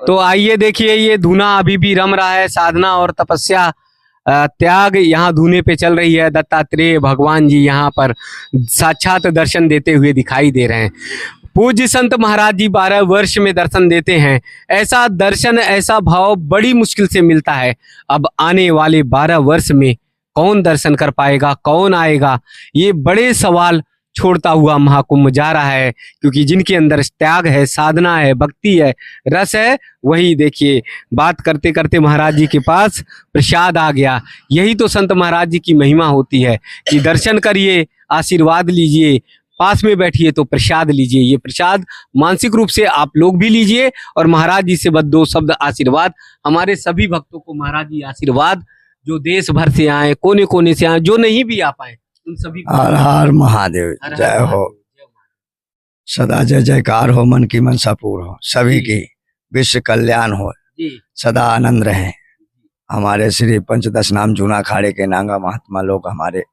तो आइए देखिए, ये धूना अभी भी रम रहा है। साधना और तपस्या, त्याग यहाँ धूने पे चल रही है। दत्तात्रेय भगवान जी यहाँ पर साक्षात दर्शन देते हुए दिखाई दे रहे हैं। पूज्य संत महाराज जी 12 वर्ष में दर्शन देते हैं। ऐसा दर्शन, ऐसा भाव बड़ी मुश्किल से मिलता है। अब आने वाले 12 वर्ष में कौन दर्शन कर पाएगा, कौन आएगा, ये बड़े सवाल छोड़ता हुआ महाकुंभ जा रहा है। क्योंकि जिनके अंदर त्याग है, साधना है, भक्ति है, रस है, वही देखिए बात करते करते महाराज जी के पास प्रसाद आ गया। यही तो संत महाराज जी की महिमा होती है कि दर्शन करिए, आशीर्वाद लीजिए, पास में बैठिए तो प्रसाद लीजिए। ये प्रसाद मानसिक रूप से आप लोग भी लीजिए और महाराज जी से बस 2 शब्द आशीर्वाद। हमारे सभी भक्तों को महाराज जी आशीर्वाद, जो देश भर से आए, कोने कोने से आए, जो नहीं भी आ पाए, उन सभी हर हर महादेव, जय हो। सदा जय जयकार हो, मन की मनसा पूर्ण हो, सभी की विश्व कल्याण हो, सदा आनंद रहे। हमारे श्री पंचदश नाम जूना अखाड़े के नांगा महात्मा लोग, हमारे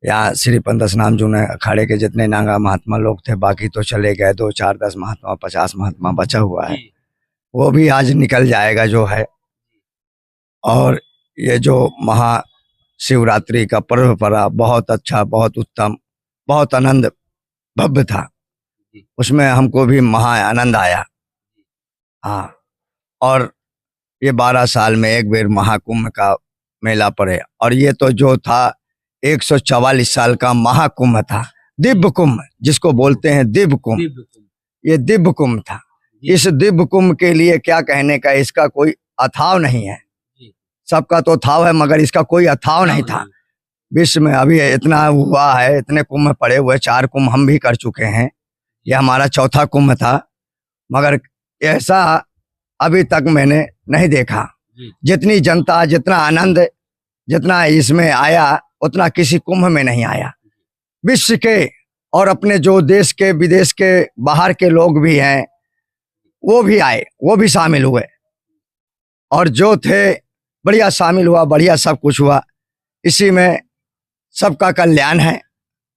यहाँ श्री पंचदश नाम जूना अखाड़े के जितने नांगा महात्मा लोग थे, बाकी तो चले गए। 2, 4, 10 महात्मा, 50 महात्मा बचा हुआ है, वो भी आज निकल जाएगा जो है। और ये जो महाशिवरात्रि का पर्व पड़ा, बहुत अच्छा, बहुत उत्तम, बहुत आनंद भव्य था। उसमें हमको भी महा आनंद आया। हाँ, और ये 12 साल में एक बार महाकुंभ का मेला पड़े। और ये तो जो था 144 साल का महाकुंभ था, दिव्य कुंभ जिसको बोलते हैं, दिव्य कुंभ। ये दिव्य कुंभ था। इस दिव्य कुंभ के लिए क्या कहने का, इसका कोई अथाव नहीं है। सबका तो थाव है मगर इसका कोई अथाव नहीं था। विश्व में अभी इतना हुआ है, इतने कुंभ पड़े हुए, 4 कुंभ हम भी कर चुके हैं। यह हमारा चौथा कुंभ था, मगर ऐसा अभी तक मैंने नहीं देखा। जितनी जनता, जितना आनंद, जितना इसमें आया, उतना किसी कुंभ में नहीं आया। विश्व के और अपने जो देश के, विदेश के, बाहर के लोग भी हैं, वो भी आए, वो भी शामिल हुए। और जो थे बढ़िया शामिल हुआ, बढ़िया सब कुछ हुआ। इसी में सबका कल्याण है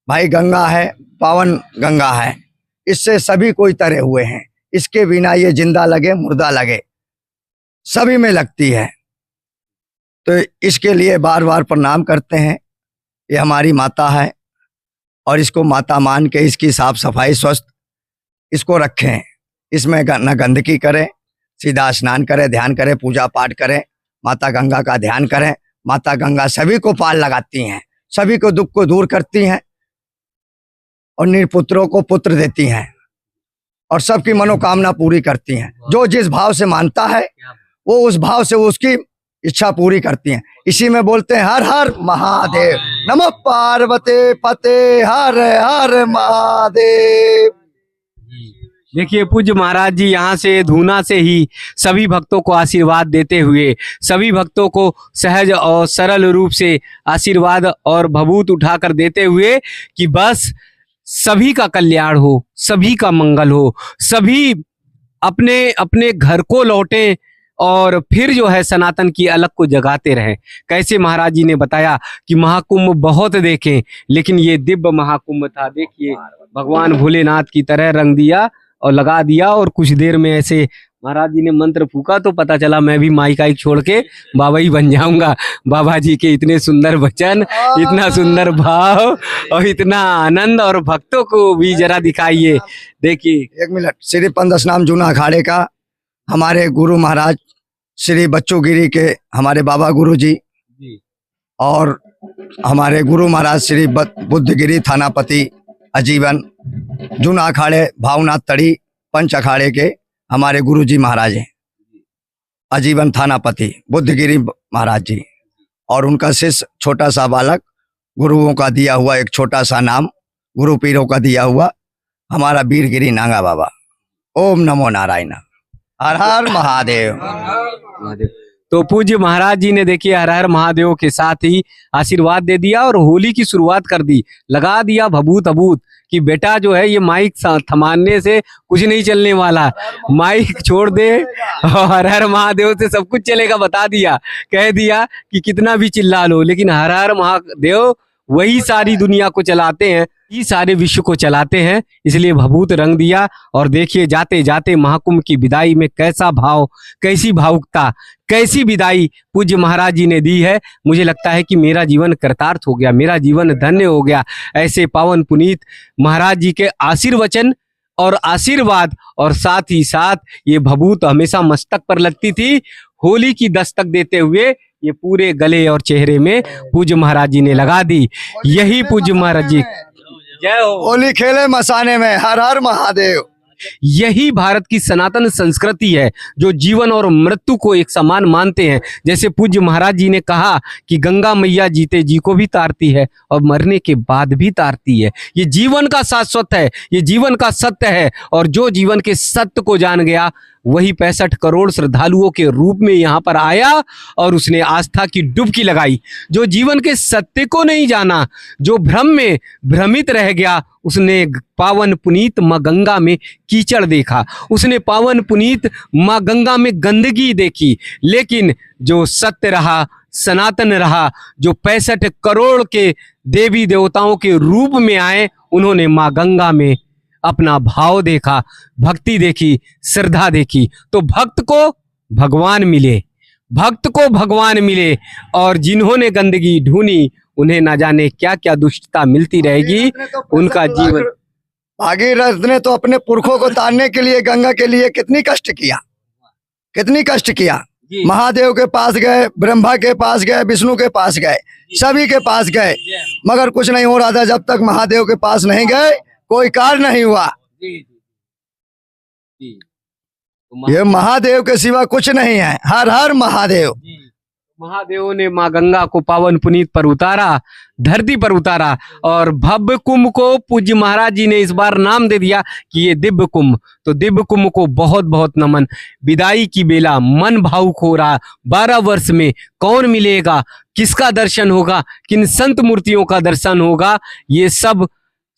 भाई। गंगा है, पावन गंगा है, इससे सभी कोई तरे हुए हैं। इसके बिना ये जिंदा लगे, मुर्दा लगे, सभी में लगती है। तो इसके लिए बार बार प्रणाम करते हैं। ये हमारी माता है और इसको माता मान के इसकी साफ सफाई, स्वस्थ इसको रखें। इसमें न गंदगी करें, सीधा स्नान करें, ध्यान करें, पूजा पाठ करें, माता गंगा का ध्यान करें। माता गंगा सभी को पार लगाती हैं, सभी को दुख को दूर करती हैं और निरपुत्रों को पुत्र देती हैं और सबकी मनोकामना पूरी करती हैं। जो जिस भाव से मानता है वो उस भाव से उसकी इच्छा पूरी करती हैं। इसी में बोलते हैं हर हर महादेव, नमः पार्वती पते, हर हर महादेव। देखिए पूज्य महाराज जी यहाँ से, धूना से ही सभी भक्तों को आशीर्वाद देते हुए, सभी भक्तों को सहज और सरल रूप से आशीर्वाद और भभूत उठाकर देते हुए कि बस सभी का कल्याण हो, सभी का मंगल हो, सभी अपने अपने घर को लौटें और फिर जो है सनातन की अलग को जगाते रहें। कैसे महाराज जी ने बताया कि महाकुंभ बहुत देखें, लेकिन ये दिव्य महाकुंभ था। देखिए भगवान भोलेनाथ की तरह रंग दिया और लगा दिया। और कुछ देर में ऐसे महाराज जी ने मंत्र फूका तो पता चला मैं भी माइक छोड़ के बाबा ही बन जाऊंगा। बाबा जी के इतने सुंदर वचन, इतना सुंदर भाव और इतना आनंद, और भक्तों को भी जरा दिखाइए। देखिए 1 मिनट। श्री पंचदश नाम जूना अखाड़े का हमारे गुरु महाराज श्री बच्चू गिरी के हमारे बाबा गुरु जी और हमारे गुरु महाराज श्री बुद्धगिरी थानापति आजीवन, जूना अखाड़े भावनाथ तड़ी पंच अखाड़े के हमारे गुरु जी महाराज हैं, आजीवन थानापति बुद्धगिरी महाराज जी। और उनका शिष्य छोटा सा बालक, गुरुओं का दिया हुआ एक छोटा सा नाम, गुरु पीरों का दिया हुआ हमारा वीरगिरी नांगा बाबा। ओम नमो नारायण, हर हर महादेव। तो पूज्य महाराज जी ने देखिए हर हर महादेव के साथ ही आशीर्वाद दे दिया और होली की शुरुआत कर दी। लगा दिया भभूत अभूत कि बेटा जो है ये माइक थमाने से कुछ नहीं चलने वाला, माइक छोड़ दे और हर हर महादेव से सब कुछ चलेगा। बता दिया, कह दिया कि कितना भी चिल्ला लो, लेकिन हर हर महादेव वही सारी दुनिया को चलाते हैं। ही सारे विश्व को चलाते हैं, इसलिए भभूत रंग दिया। और देखिए जाते जाते महाकुंभ की विदाई में कैसा भाव, कैसी भावुकता, कैसी विदाई पूज्य महाराज जी ने दी है। मुझे लगता है कि मेरा जीवन कृतार्थ हो गया, मेरा जीवन धन्य हो गया। ऐसे पावन पुनीत महाराज जी के आशीर्वचन और आशीर्वाद, और साथ ही साथ ये भभूत हमेशा मस्तक पर लगती थी। होली की दस्तक देते हुए ये पूरे गले और चेहरे में पूज्य महाराज जी ने लगा दी। यही पूज्य महाराज जी, जय हो। होली खेले मसाने में, हर हर महादेव। यही भारत की सनातन संस्कृति है, जो जीवन और मृत्यु को एक समान मानते हैं। जैसे पूज्य महाराज जी ने कहा कि गंगा मैया जीते जी को भी तारती है और मरने के बाद भी तारती है। ये जीवन का शाश्वत है, ये जीवन का सत्य है। और जो जीवन के सत्य को जान गया वही 65 करोड़ श्रद्धालुओं के रूप में यहाँ पर आया और उसने आस्था की डुबकी लगाई। जो जीवन के सत्य को नहीं जाना, जो भ्रम में भ्रमित रह गया, उसने पावन पुनीत माँ गंगा में कीचड़ देखा, उसने पावन पुनीत माँ गंगा में गंदगी देखी। लेकिन जो सत्य रहा, सनातन रहा, जो 65 करोड़ के देवी देवताओं के रूप में आए, उन्होंने माँ गंगा में अपना भाव देखा, भक्ति देखी, श्रद्धा देखी। तो भक्त को भगवान मिले, भक्त को भगवान मिले। और जिन्होंने गंदगी ढूंढी उन्हें ना जाने क्या क्या दुष्टता मिलती रहेगी उनका जीवन। भागीरथ ने तो अपने पुरखों को तारने के लिए गंगा के लिए कितनी कष्ट किया, कितनी कष्ट किया। महादेव के पास गए, ब्रह्मा के पास गए, विष्णु के पास गए, सभी के पास गए, मगर कुछ नहीं हो रहा था। जब तक महादेव के पास नहीं गए कोई कार्य नहीं हुआ। ये महादेव के सिवा कुछ नहीं है। हर हर महादेव। महादेव ने माँ गंगा को पावन पुनीत पर उतारा, धरती पर उतारा। और भव्य कुंभ को पूज्य महाराज जी ने इस बार नाम दे दिया कि ये दिव्य कुंभ। तो दिव्य कुंभ को बहुत बहुत नमन। विदाई की बेला, मन भावुक हो रहा। 12 वर्ष में कौन मिलेगा, किसका दर्शन होगा, किन संत मूर्तियों का दर्शन होगा, ये सब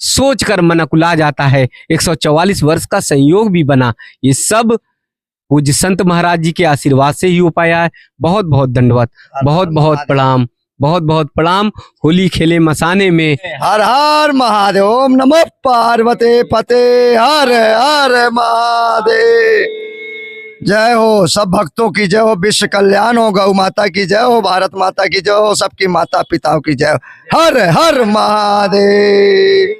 सोच कर मन अकुला जाता है। 144 वर्ष का संयोग भी बना। ये सब पूज्य संत महाराज जी के आशीर्वाद से ही हो पाया है। बहुत बहुत दंडवत, बहुत बहुत प्रणाम, बहुत बहुत प्रणाम। होली खेले मसाने में। हर हर महादेव। ओम नमः पार्वती पते, हर हर महादेव। जय हो सब भक्तों की जय हो, विश्व कल्याण हो, गौ माता की जय हो, भारत माता की जय हो, सबकी माता पिताओं की जय हो। हर हर महादेव।